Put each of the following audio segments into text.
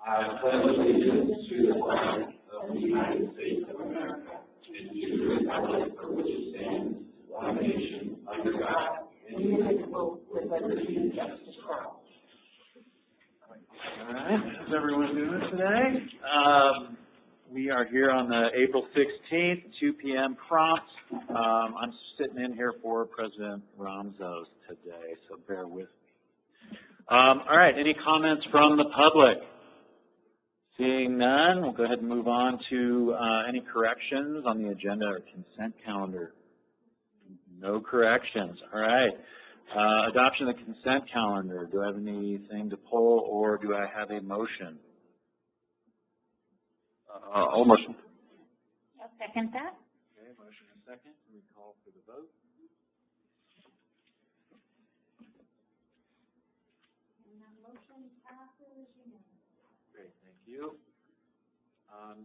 I pledge allegiance to the flag of the United States of America and to the republic for which it stands, one nation, under God, indivisible, with liberty and justice for all. All right, how's everyone doing today? We are here on the April 16th, 2 p.m. prompt. I'm sitting in here for President Ramzos today, so bear with me. All right, any comments from the public? Seeing none, we'll go ahead and move on to any corrections on the agenda or consent calendar. No corrections. All right. Adoption of the consent calendar. Do I have anything to pull, or do I have a motion? I'll motion. I'll second that. Okay, motion and second. We call for the vote. And that motion passes unanimously. Great, thank you.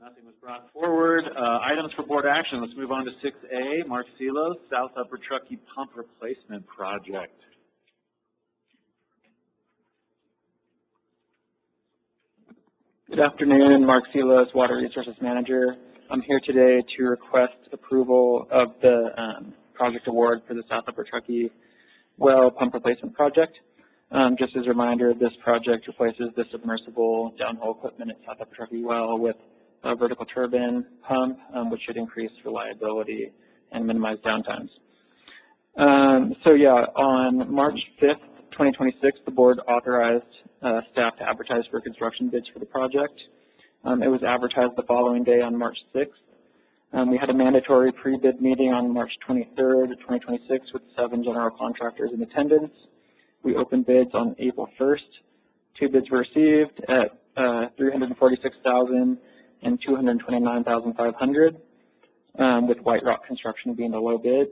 Nothing was brought forward. Items for board action. Let's move on to 6A, Mark Silos, South Upper Truckee Pump Replacement Project. Good afternoon, Mark Silos, Water Resources Manager. I'm here today to request approval of the project award for the South Upper Truckee Well Pump Replacement Project. Just as a reminder, this project replaces the submersible downhole equipment at South Upper Truckee Well with a vertical turbine pump, which should increase reliability and minimize downtimes. On March 5th, 2026, the board authorized staff to advertise for construction bids for the project. It was advertised the following day on March 6th. We had a mandatory pre-bid meeting on March 23rd, 2026 with 7 general contractors in attendance. We opened bids on April 1st. 2 bids were received at $346,000 and $229,500, with White Rock Construction being the low bid.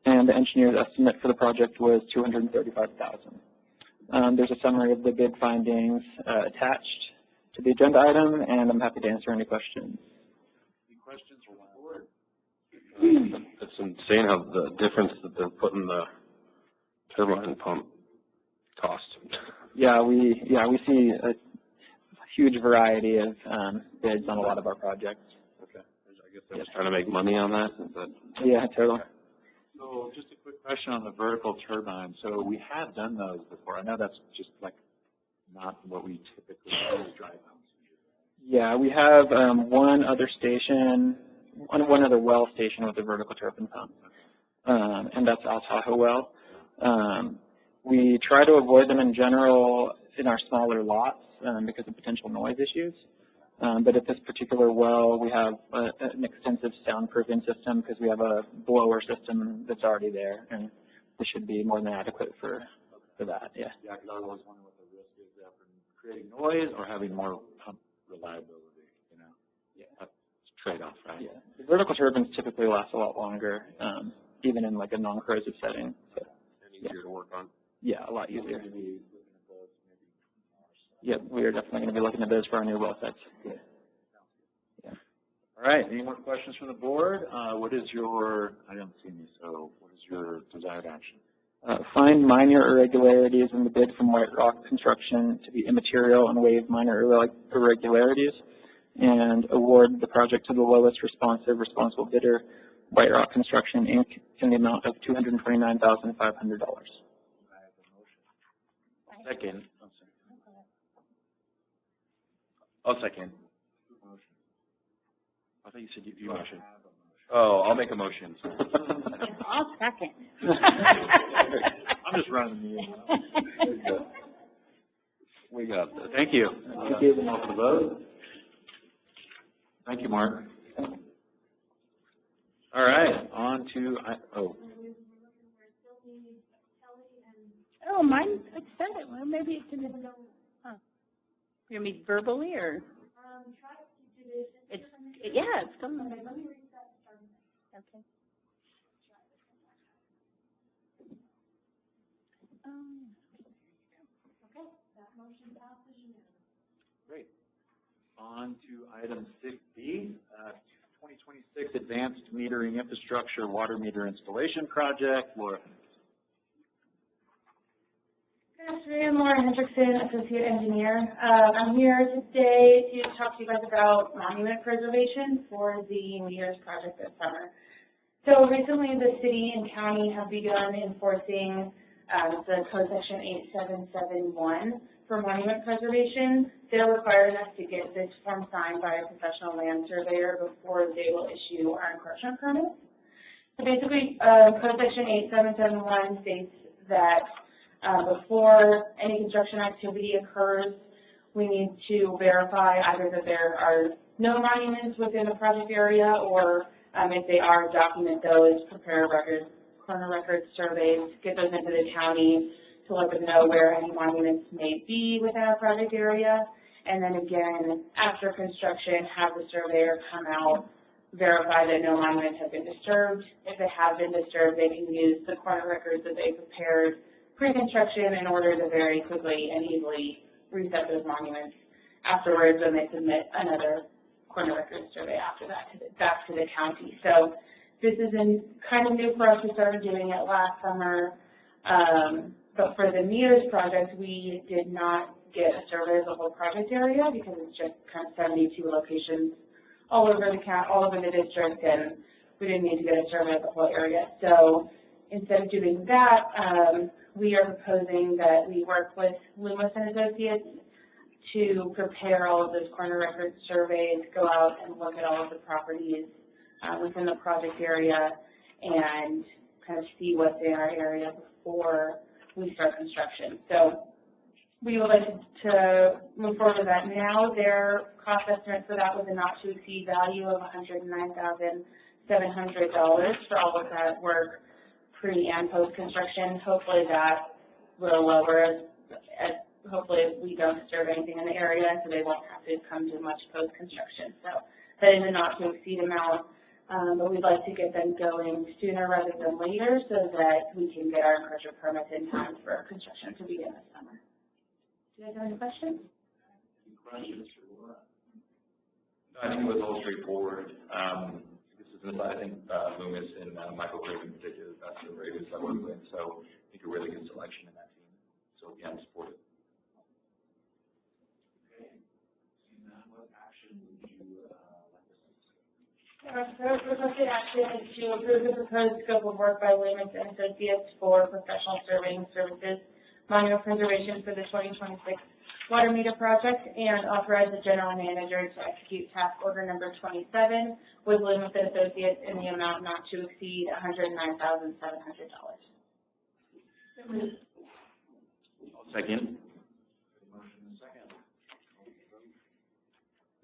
And the engineer's estimate for the project was $235,000. There's a summary of the bid findings attached to the agenda item, and I'm happy to answer any questions. Any questions from the board? It's insane how the difference that they're putting the turbine pump cost. Yeah, we see a huge variety of bids on a lot of our projects. Okay. I guess they're just trying to make money on that. Yeah, totally. So just a quick question on the vertical turbine. So we have done those before. I know that's just like not what we typically do as dry pumps. Yeah, we have one other station, one other well station with a vertical turbine pump, and that's Tahoe well. We try to avoid them in general in our smaller lots because of potential noise issues. But at this particular well, we have an extensive soundproofing system because we have a blower system that's already there, and this should be more than adequate for that. Yeah. Yeah, because I was wondering what the risk is there for creating noise or having more pump reliability. You know, that's a trade-off, right? Yeah. The vertical turbines typically last a lot longer, even in like a non-corrosive setting. So, And easier to work on. Yeah, a lot easier. Yep, we are definitely going to be looking at those for our new well sets. Yeah. Yeah. All right. Any more questions from the board? What is your, I don't see any, so what is your desired action? Find minor irregularities in the bid from White Rock Construction to be immaterial and waive minor irregularities, and award the project to the lowest responsible bidder, White Rock Construction, Inc., in the amount of $229,500. Second. I'll second. I thought you said you motion. Oh, I'll make a motion. I'll second. I'm just running the meeting. We got this. Thank you. Thank you. Call for the vote. Thank you, Mark. All right, on to Oh, mine, it said it. Well, maybe it didn't go. Huh. You're going to be verbally or? It's, yeah, it's still. Okay. Okay, that motion passes unanimously. Great. On to item 6B, 2026 Advanced Metering Infrastructure Water Meter Installation Project. Laura. Good I'm Lauren Hendrickson, Associate Engineer. I'm here today to talk to you guys about monument preservation for the New Year's project this summer. So recently the city and county have begun enforcing the Code Section 8771 for monument preservation. They're requiring us to get this form signed by a professional land surveyor before they will issue our encroachment permits. So basically, Code Section 8771 states that before any construction activity occurs, we need to verify either that there are no monuments within the project area, or if they are, document those, prepare corner record surveys, get those into the county to let them know where any monuments may be within our project area. And then again, after construction, have the surveyor come out, verify that no monuments have been disturbed. If they have been disturbed, they can use the corner records that they prepared pre-construction in order to very quickly and easily reset those monuments afterwards, when they submit another corner record survey after that back to the county. So this is kind of new for us. We started doing it last summer, but for the Mears project, we did not get a survey of the whole project area because it's just kind of 72 locations all over the district, and we didn't need to get a survey of the whole area. So instead of doing that, we are proposing that we work with Loomis and Associates to prepare all of those corner record surveys, go out and look at all of the properties within the project area and kind of see what's in our area before we start construction. So we would like to move forward with that now. Their cost estimate for that was a not-to-exceed value of $109,700 for all of that work pre- and post-construction. Hopefully that will lower hopefully we don't disturb anything in the area, so they won't have to come to much post-construction. So that is a not-to-exceed amount, but we'd like to get them going sooner rather than later so that we can get our encroachment permits in time for construction to begin this summer. Do you guys have any questions? Any questions for Laura? No, I think it was all straightforward. I think Loomis and Michael Craig in particular, that's the greatest I work with. So I think a really good selection in that team. So yeah, I'm supportive. Okay. Seeing that, what action would you like to see? Our proposed action is to approve the proposed scope of work by Loomis and Associates for professional surveying services, monument preservation for the 2026 water meter project, and authorize the general manager to execute task order number 27 with Loomis and Associates in the amount not to exceed $109,700. I'll second. Motion and second.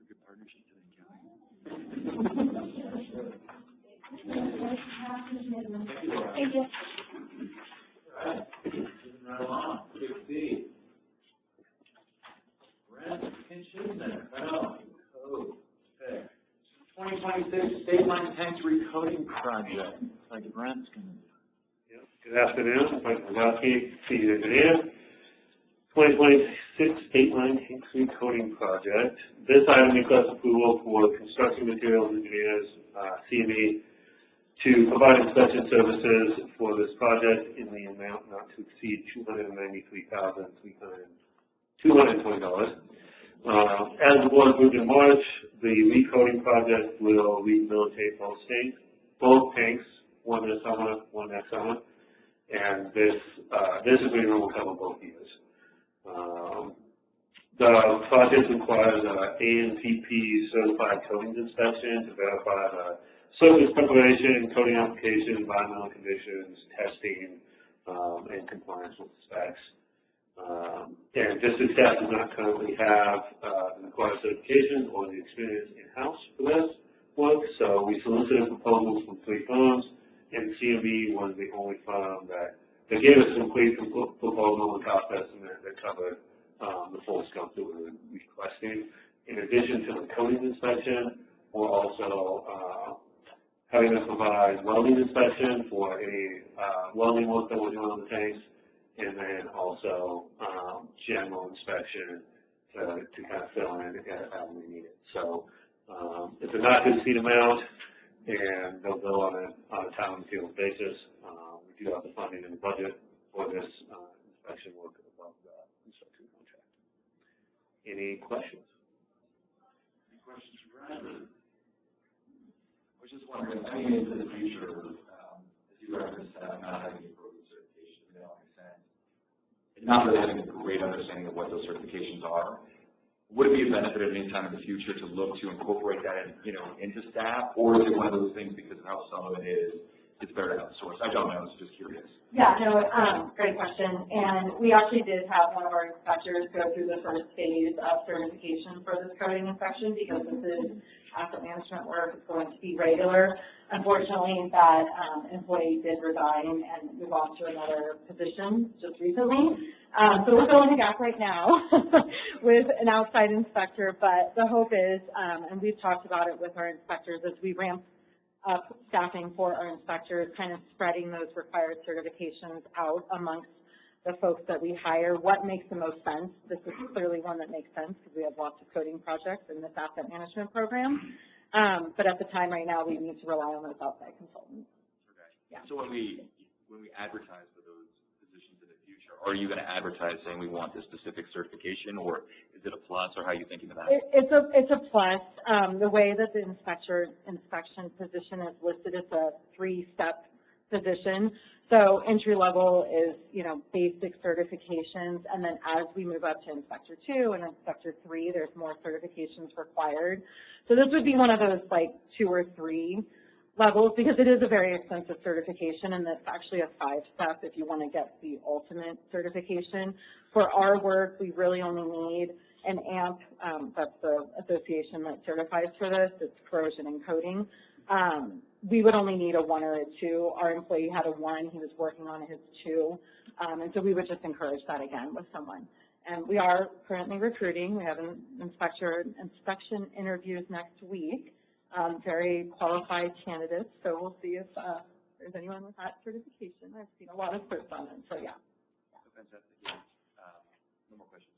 Good partnership today, Thank you. All right. Moving right along. 6D. Okay. 2026 State Line Tanks Recoding Project. Like Brent's going to do. Good afternoon. Mike Kozlowski, Senior Engineer. 2026 State Line Tanks Recoding Project. This item requests approval for construction materials engineers, CME, to provide inspection services for this project in the amount not to exceed $293,220. As the board approved in March, the recoding project will rehabilitate both tanks, one this summer, one next summer, and this agreement will cover both years. The project requires an ANTP certified coatings inspection to verify the surface preparation, coating application, environmental conditions, testing, and compliance with specs. And District staff does not currently have the required certification or the experience in-house for this work, so we solicited proposals from 3 firms, and CME was the only firm that gave us a complete proposal and cost estimate that covered the full scope that we were requesting. In addition to the coating inspection, we're also having them provide welding inspection for any welding work that we're doing on the tanks, and then also general inspection to kind of fill in as we need it. So it's a not to exceed amount, and they'll go on a time and material basis. We do have the funding in the budget for this inspection work above the just wondering, I mean, into the future, as you referenced that, not having a program certification, that all makes sense. And not really having a great understanding of what those certifications are. Would it be a benefit at any time in the future to look to incorporate that in, into staff, or is it one of those things because of how slow it is, it's better to outsource? I don't know, I was just curious. Yeah, no, great question. And we actually did have one of our inspectors go through the first phase of certification for this coding inspection because this is asset management work. It's going to be regular. Unfortunately, that employee did resign and move on to another position just recently. So we're filling the gap right now with an outside inspector, but the hope is, and we've talked about it with our inspectors as we ramp up staffing for our inspectors, kind of spreading those required certifications out amongst the folks that we hire. What makes the most sense? This is clearly one that makes sense because we have lots of coding projects in this asset management program. But at the time right now, we need to rely on those outside consultants. Okay. Yeah. So when we advertise for those positions in the future, are you going to advertise saying we want this specific certification, or is it a plus, or how are you thinking of that? It's a plus. The way that the inspection position is listed, it's a 3-step position. So entry level is, basic certifications, and then as we move up to Inspector 2 and Inspector 3, there's more certifications required. So this would be one of those like 2 or 3 levels because it is a very expensive certification, and it's actually a 5-step if you want to get the ultimate certification. For our work, we really only need an AMP, that's the association that certifies for this, it's corrosion and coating. We would only need a 1 or a 2. Our employee had a 1, he was working on his 2, and so we would just encourage that again with someone. And we are currently recruiting. We have an inspection interviews next week, very qualified candidates, so we'll see if there's anyone with that certification. I've seen a lot of certs on it, so yeah. Fantastic. Yeah. No more questions.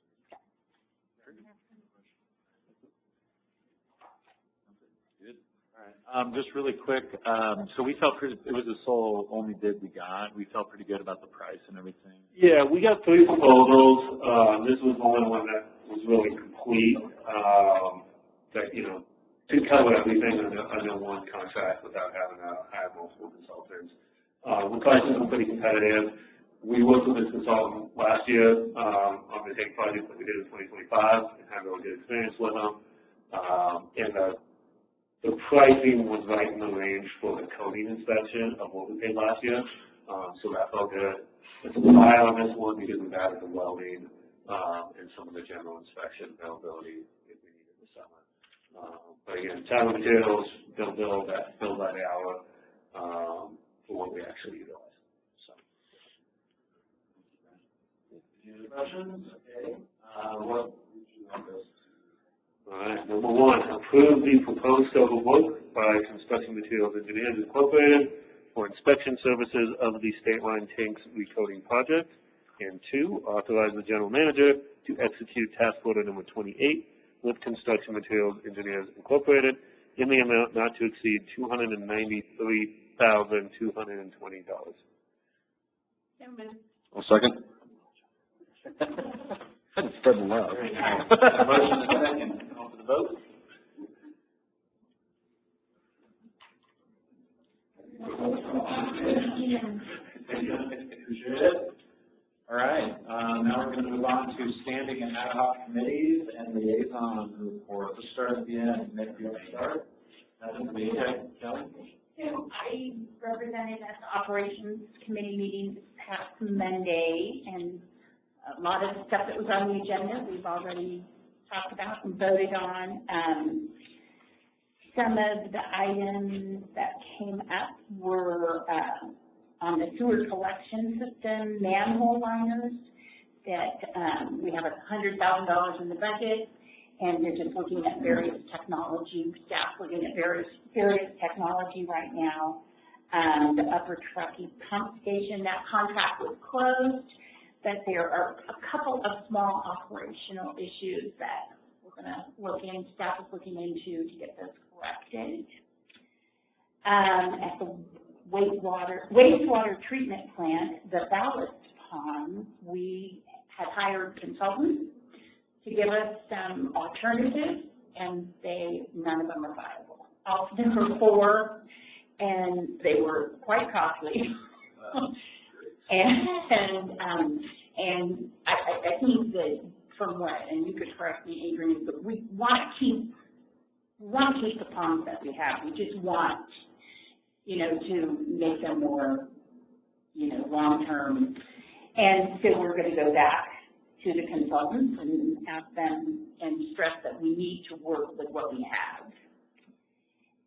Good. All right. Just really quick, so we felt it was the sole only bid we got. We felt pretty good about the price and everything. Yeah, we got 3 proposals. This was the only one that was really complete, that, to cover everything under one contract without having to hire multiple consultants. The prices were pretty competitive. We worked with this consultant last year on the same project that we did in 2025 and had really good experience with them. And the pricing was right in the range for the coding inspection of what we paid last year. So that felt good. It's a buy on this one because we've added the welding and some of the general inspection availability if we need it this summer. But again, time and materials, they'll bill by the hour for what we actually utilize. So. Any other questions? Okay. What would you want us to? All right. Number 1, approve the proposed scope of work by Construction Materials Engineers Incorporated for inspection services of the State Line Tanks Recoding Project. And 2, authorize the general manager to execute task order number 28 with Construction Materials Engineers Incorporated in the amount not to exceed $293,220. I'll second. I had to spread the love. Motion and second. Call for the vote. Appreciate it. All right. Now we're going to move on to standing and ad hoc committees and liaison report. Let's start at the end. Nick, you want to start? Kelly? So I represented at the operations committee meeting this past Monday, and a lot of the stuff that was on the agenda we've already talked about and voted on. Some of the items that came up were on the sewer collection system, manhole liners, that we have $100,000 in the budget, and they're just looking at various technology, staff looking at various technology right now. The upper Truckee pump station, that contract was closed, but there are a couple of small operational issues that we're going to look into, staff is looking into to get those corrected. At the wastewater treatment plant, the ballast ponds, we had hired consultants to give us some alternatives, and none of them are viable. there were 4, and they were quite costly. And I think that from what, and you could correct me, Adrian, but we want to keep the ponds that we have. We just want, to make them more, long-term. And so we're going to go back to the consultants and ask them and stress that we need to work with what we have.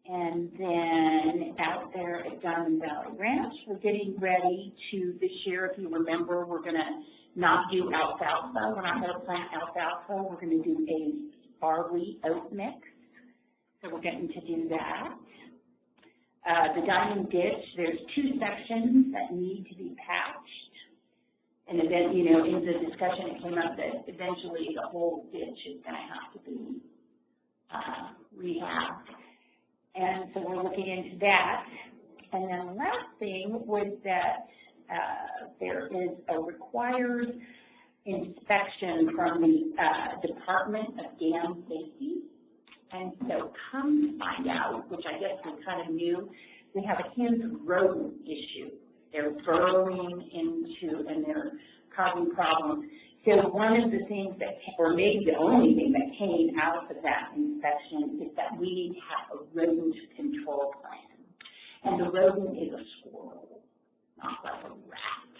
And then out there at Diamond Valley Ranch, we're getting ready to, this year, if you remember, we're going to not do alfalfa. We're not going to plant alfalfa. We're going to do a barley oat mix. So we're getting to do that. The diamond ditch, there's 2 sections that need to be patched. And then, in the discussion, it came up that eventually the whole ditch is going to have to be rehabbed. And so we're looking into that. And then the last thing was that there is a required inspection from the Department of Dam Safety. And so come to find out, which I guess we kind of knew, we have a huge rodent issue. They're burrowing into, and they're causing problems. So one of the things that, or maybe the only thing that came out of that inspection is that we need to have a rodent control plan. And the rodent is a squirrel, not like a rat.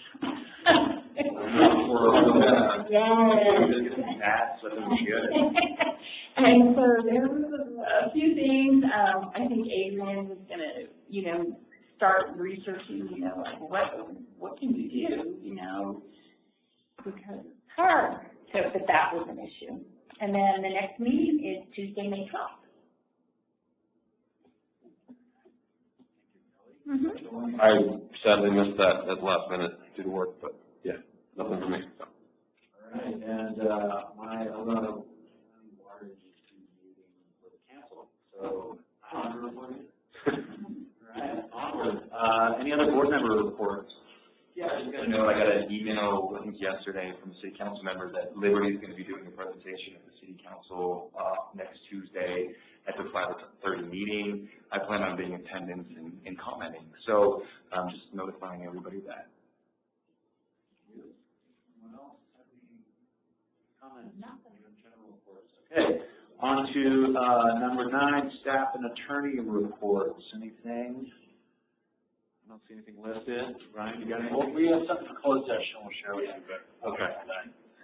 And so there was a few things. I think Adrian was going to, start researching, like what can you do, because it's hard. So, but that was an issue. And then the next meeting is Tuesday, May 12th. I sadly missed that at the last minute due to work, but yeah, nothing for me. So. All right, and my 11 water agency meeting was canceled, so onward. All right, onward. Any other board member reports? Yeah, I just got to know, I got an email, I think yesterday, from a city council member that Liberty is going to be doing a presentation at the city council next Tuesday at the 5:30 meeting. I plan on being in attendance and commenting. So I'm just notifying everybody of that. Anyone else have any comments? General reports. Okay, on to number 9, staff and attorney reports. Anything? I don't see anything listed. Ryan, you got anything? Well, we have something for closed session we'll share with you, but okay.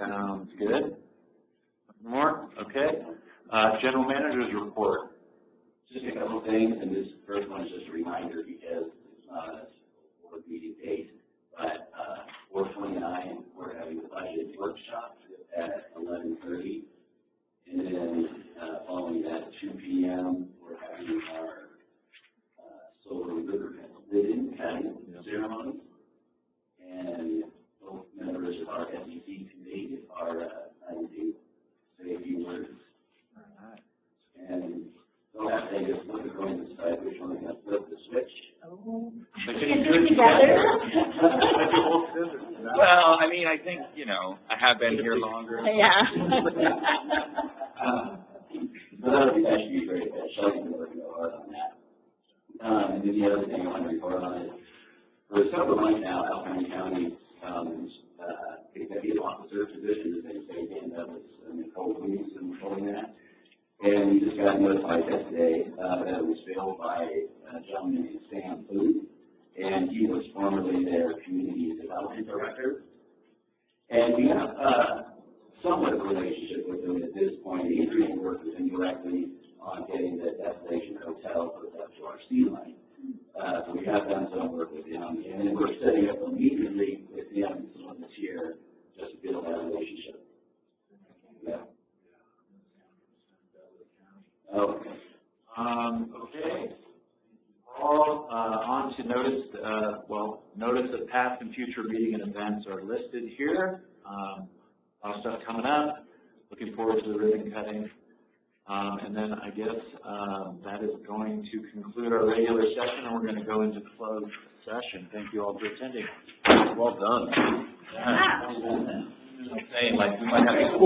Sounds good. Nothing more? Okay. General manager's report. Just a couple things, and this first one is just a reminder because it's not a board meeting date, but 4/29, we're having the budget workshop at 11:30, and then following that at 2 p.m., we're having our solar ribbon cutting ceremony, and both members of our SEC committee are trying to say a few words. All right. And they'll have to just look at going to decide which one they're going to flip the switch. Oh. Together. Well, I mean, I think, I have been here longer. Yeah. But that should be very good. Shelly's been working hard on that. And then the other thing I want to report on is, for several months now, Alpine County's executive officer position has been vacant. That was Nicole Williams controlling that. And we just got notified yesterday that it was filled by a gentleman named Sam Booth, and he was formerly their community development director. And we have somewhat of a relationship with him at this point. Adrian worked with him directly on getting the destination hotel hooked up to our sea line. So we have done some work with him, and then we're setting up immediately with him someone this year just to build that relationship. Yeah. Okay. Okay. All on to notice. Notice of past and future meeting and events are listed here. A lot of stuff coming up. Looking forward to the ribbon cutting. And then I guess that is going to conclude our regular session, and we're going to go into closed session. Thank you all for attending. Well done. I'm saying, we might have to